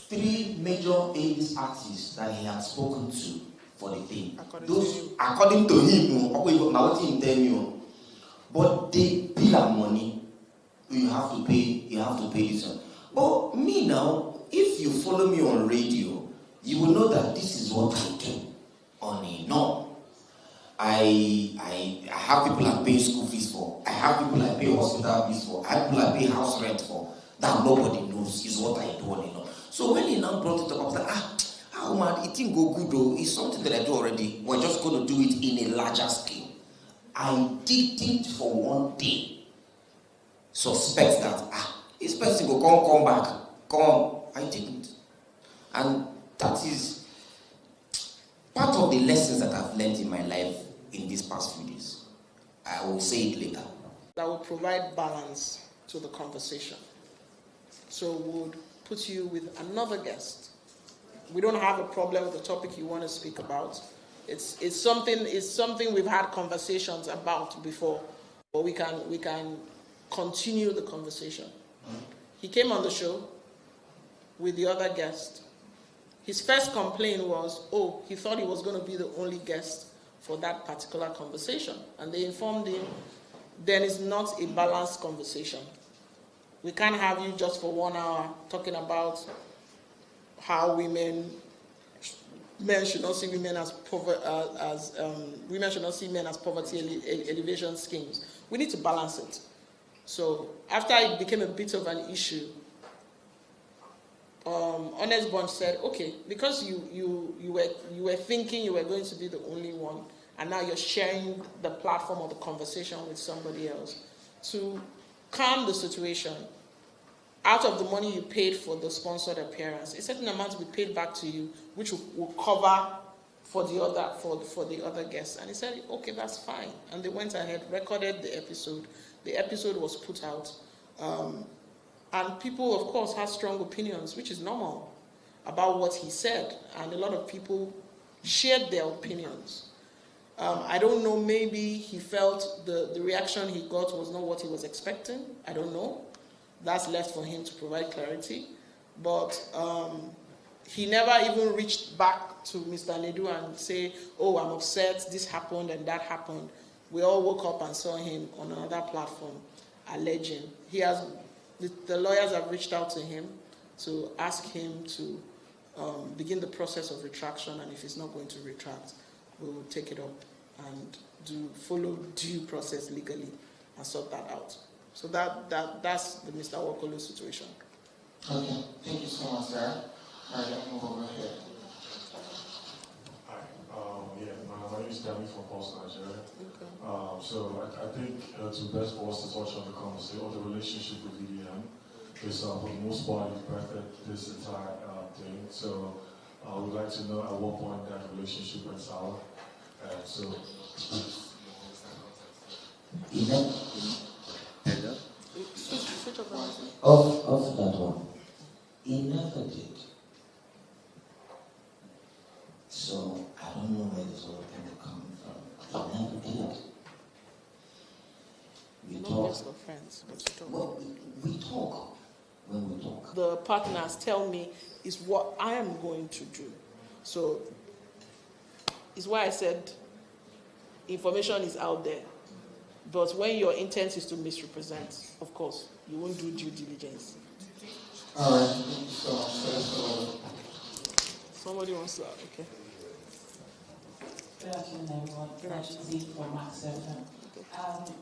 3 major English artists that he had spoken to for the thing. According to him, but they bill our money. You have to pay this one. But me now, if you follow me on radio, you will know that this is what I do on a norm. I have people I pay school fees for. I have people I pay hospital fees for. I have people I pay house rent for. That nobody knows is what I do on a norm. So when he now brought it up, I was like, how man, it didn't go good though. It's something that I do already. We're just going to do it in a larger scale. I didn't for one day suspect that this person will come back. Come. I didn't. And that is part of the lessons that I've learned in my life in these past few days. I will say it later. That will provide balance to the conversation. So we'll put you with another guest. We don't have a problem with the topic you want to speak about. It's something we've had conversations about before, but we can continue the conversation. He came on the show with the other guest. His first complaint was, he thought he was going to be the only guest for that particular conversation. And they informed him, then it's not a balanced conversation. We can't have you just for 1 hour talking about how men should not see women as women should not see men as poverty elevation schemes. We need to balance it. So after it became a bit of an issue, Honest Bunch said, okay, because you were thinking you were going to be the only one, and now you're sharing the platform or the conversation with somebody else, to calm the situation, out of the money you paid for the sponsored appearance, a certain amount will be paid back to you, which will cover for the other guests. And he said, okay, that's fine. And they went ahead, recorded the episode. The episode was put out. And people, of course, had strong opinions, which is normal, about what he said. And a lot of people shared their opinions. I don't know, maybe he felt the reaction he got was not what he was expecting. I don't know. That's left for him to provide clarity. But he never even reached back to Mr. Nedu and say, I'm upset, this happened and that happened. We all woke up and saw him on another platform alleging. The lawyers have reached out to him to ask him to begin the process of retraction, and if he's not going to retract, we will take it up and follow due process legally and sort that out. So that's the Mr. Wakolo situation. Okay, thank you so much, sir. All right, let me move over here. Hi, my name is Dami from Boston, Nigeria. Okay. So I think it's best for us to touch on the conversation or the relationship with VDM. Because for the most part, you've perfected this entire thing. So I would like to know at what point that relationship went sour. So please. Of that one, he never did. So I don't know where this whole thing is coming from. He never did. We talk. Friends, but you talk. Well, we talk when we talk. The partners tell me is what I am going to do. So it's why I said information is out there. But when your intent is to misrepresent, of course, you won't do due diligence. All right, thank you so much. Somebody wants to, okay. Good afternoon, everyone. Rashidi from Max FM.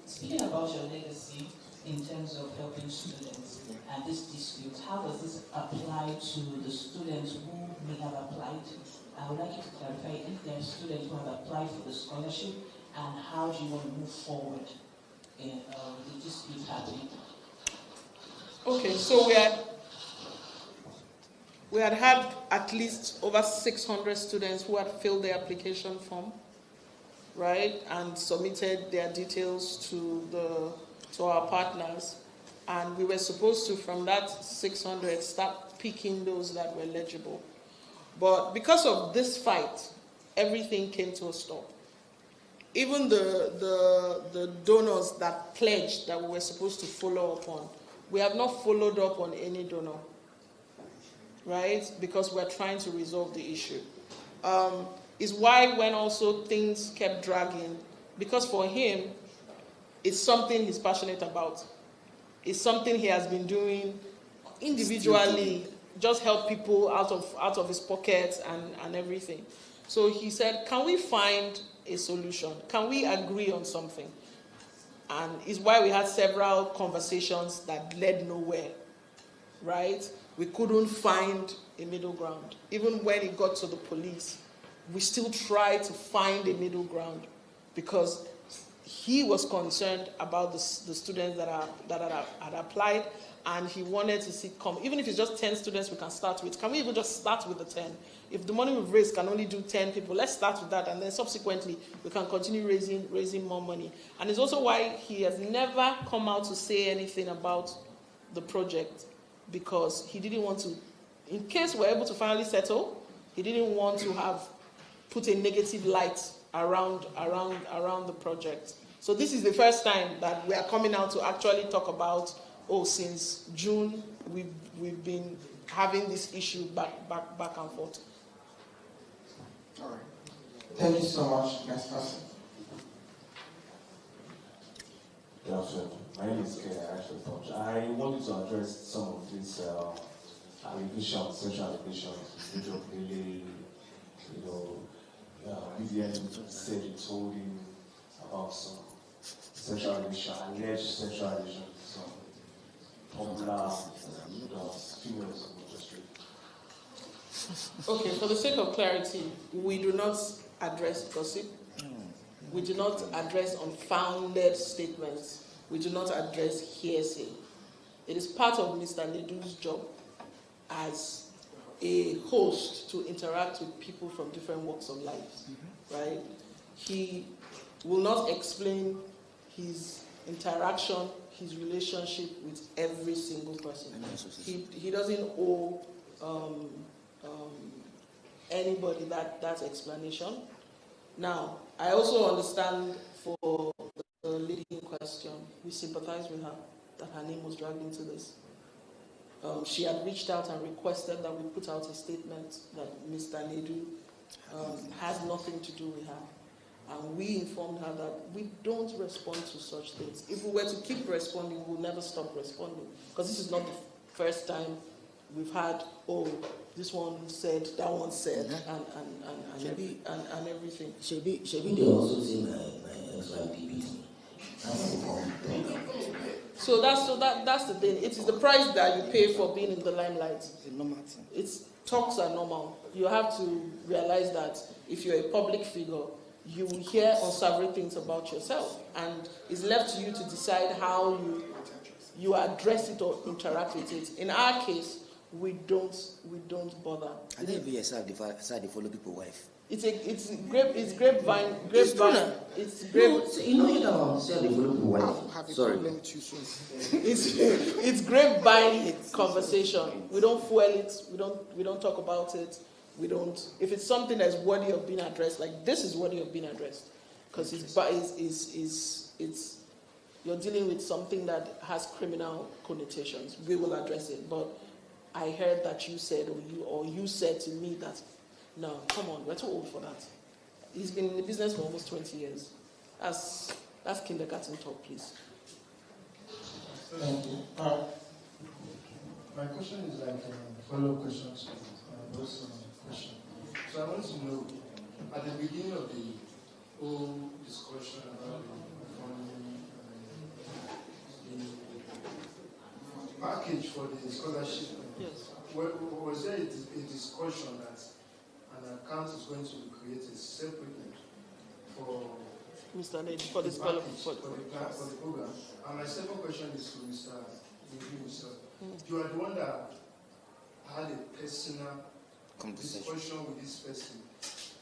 Speaking about your legacy in terms of helping students and this dispute, how does this apply to the students who may have applied? I would like you to clarify if there are students who have applied for the scholarship, and how do you want to move forward in the dispute happening? Okay, so we had at least over 600 students who had filled the application form, right, and submitted their details to our partners, and we were supposed to, from that 600, start picking those that were eligible. But because of this fight, everything came to a stop. Even the donors that pledged that we were supposed to follow up on, we have not followed up on any donor. right? Because we're trying to resolve the issue. Is why when also things kept dragging, because for him, it's something he's passionate about. It's something he has been doing individually, just help people out of his pockets and everything. So he said, can we find a solution? Can we agree on something? And it's why we had several conversations that led nowhere, right? We couldn't find a middle ground. Even when it got to the police, we still tried to find a middle ground because he was concerned about the students that had applied, and he wanted to see, even if it's just 10 students we can start with, can we even just start with the 10? If the money we've raised can only do 10 people, let's start with that, and then subsequently we can continue raising more money. And it's also why he has never come out to say anything about the project, because he didn't want to, in case we're able to finally settle, he didn't want to have put a negative light around the project. So this is the first time that we are coming out to actually talk about, since June, we've been having this issue back and forth. All right. Thank you so much. Next person. Good afternoon. My name is Punch. I wanted to address some of these allegations, social allegations, which of really, BDN said he told him about some sexual allegations, alleged sexual allegations, some popular females in the industry. Okay, for the sake of clarity, we do not address gossip. We do not address unfounded statements. We do not address hearsay. It is part of Mr. Nedu's job as a host to interact with people from different walks of life, right? He will not explain his interaction, his relationship with every single person. He doesn't owe anybody that explanation. Now, I also understand for the lady in question, we sympathize with her, that her name was dragged into this. She had reached out and requested that we put out a statement that Mr. Nedu has nothing to do with her. And we informed her that we don't respond to such things. If we were to keep responding, we will never stop responding. Because this is not the first time we've had, this one said, that one said, and everything. Should be they also say my ex-wife beat me. That's the problem. So that's the thing. It is the price that you pay for being in the limelight. Talks are normal. You have to realize that if you're a public figure, you will hear unsavory things about yourself, and it's left to you to decide how you address it or interact with it. In our case, we don't bother. I think we decide to follow people's wife. It's grapevine. It's grape. You don't say they follow people's wife. Sorry. It's grapevine conversation. We don't fuel it. We don't talk about it. We don't. If it's something that's worthy of being addressed, like this is worthy of being addressed, because it's you're dealing with something that has criminal connotations. We will address it. But I heard that you said, or you said to me that, no, come on, we're too old for that. He's been in the business for almost 20 years. That's kindergarten talk, please. Thank you. My question is like a follow-up question to those question. So I want to know, at the beginning of the whole discussion about the package for the scholarship, yes, was there a discussion that an account is going to be created separately for Mr. Nedu, for this the program? And my second question is to Mr. Nedu himself. You are the one that had a personal discussion with this person.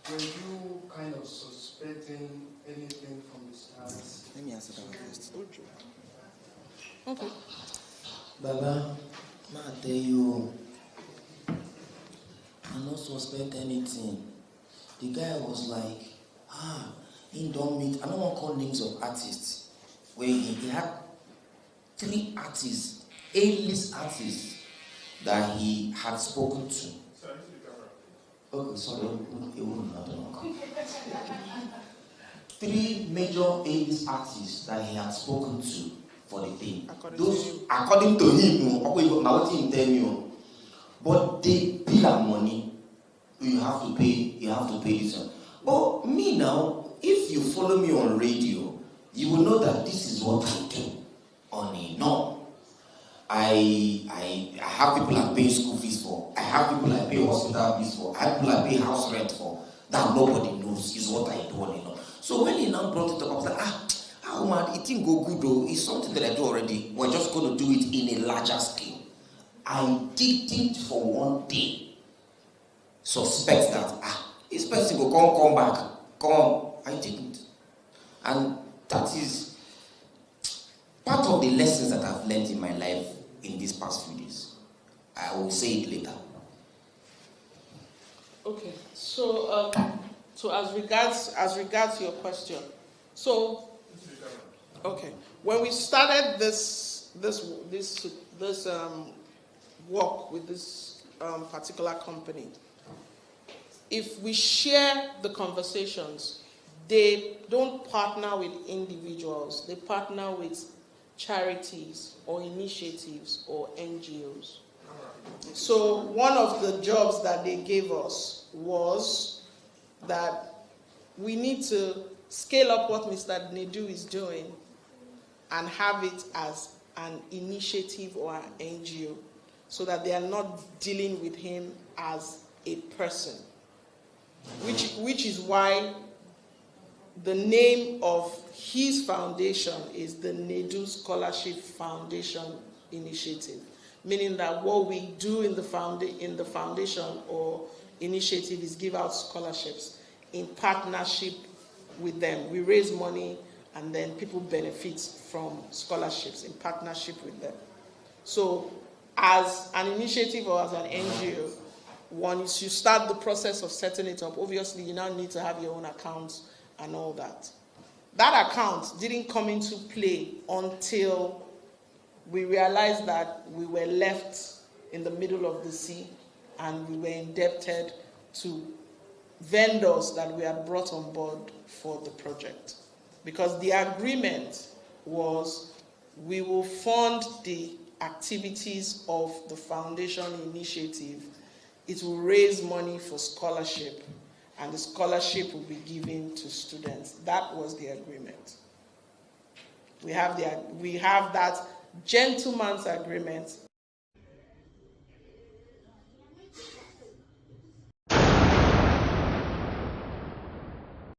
Were you kind of suspecting anything from the start? Let me answer that one first. Okay. Baba, I tell you, I don't suspect anything. The guy was like, he don't meet, I don't want to call names of artists, where he had 3 artists, A-list artists, that he had spoken to. Okay, sorry. 3 major AIDS artists that he had spoken to for the thing. According to him, but they bill our money. You have to pay this one. But me now, if you follow me on radio, you will know that this is what I do on a norm. I have people I pay school fees for. I have people I pay hospital fees for. I have people I pay house rent for. That nobody knows is what I do on a norm. So when he now brought it up, I was like, how man, it didn't go good though. It's something that I do already. We're just going to do it in a larger scale. I didn't for one day suspect that this person will come back. Come on. I didn't. And that is part of the lessons that I've learned in my life in these past few days. I will say it later. Okay. So as regards your question, so okay, when we started this work with this particular company, if we share the conversations, they don't partner with individuals, they partner with charities or initiatives or NGOs. So one of the jobs that they gave us was that we need to scale up what Mr. Nedu is doing and have it as an initiative or an NGO, so that they are not dealing with him as a person, which is why the name of his foundation is the Nedu Scholarship Foundation Initiative, meaning that what we do in the foundation or initiative is give out scholarships in partnership with them. We raise money and then people benefit from scholarships in partnership with them. So as an initiative or as an NGO, once you start the process of setting it up, obviously you now need to have your own accounts and all that. That account didn't come into play until we realized that we were left in the middle of the sea and we were indebted to vendors that we had brought on board for the project. Because the agreement was we will fund the activities of the foundation initiative. It will raise money for scholarship, and the scholarship will be given to students. That was the agreement. We have that gentleman's agreement